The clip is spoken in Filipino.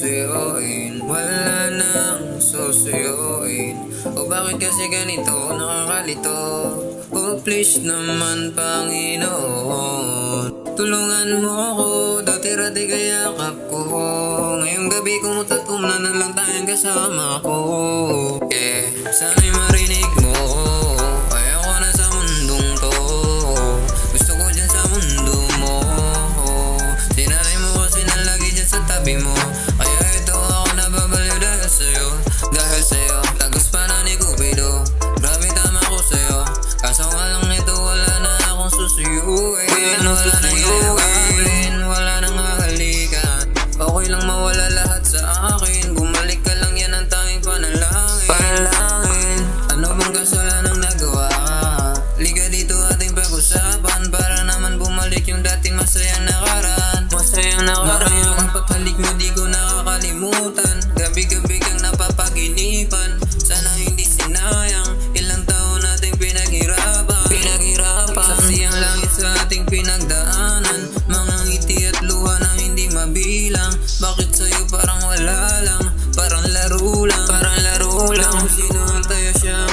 susuyuin, wala nang susuyuin. O bakit kasi ganito, nakakalito? Oh please naman Panginoon, tulungan mo ako, dati rati kayakap ko. Ngayong gabi kumutat na lang tayong kasama ko. Sana'y marinig mo, ayoko na sa mundong to. Gusto ko dyan sa mundo mo. Sinanay mo kasi na lagi dyan sa tabi mo. Kaya ito ako nababaliw dahil sa'yo. Dahil sa'yo, tagos pa na ni Cupido. Grabe tama ko sa'yo, kaso nga lang ito wala na akong susuyuin. Wala nang gagawin, wala nang hahalikan. Okay lang mawala lahat sa akin, bumalik ka lang yan ang tanging panalangin. Ano bang kasalanang nagawa ka? Liga dito ating pag-usapan, para naman bumalik yung dating masayang nakaraan. Ang paghalik mo di ko nakakalimutan. Gabi-gabi kang napapaginipan, sana hindi sinayang ilang taon nating pinaghirapan. Saksi ang langit sa ating pinagdaanan, mga ngiti at luha na hindi mabilang. Bakit sa'yo parang wala lang, parang laro lang. Kung sino ang tayo siya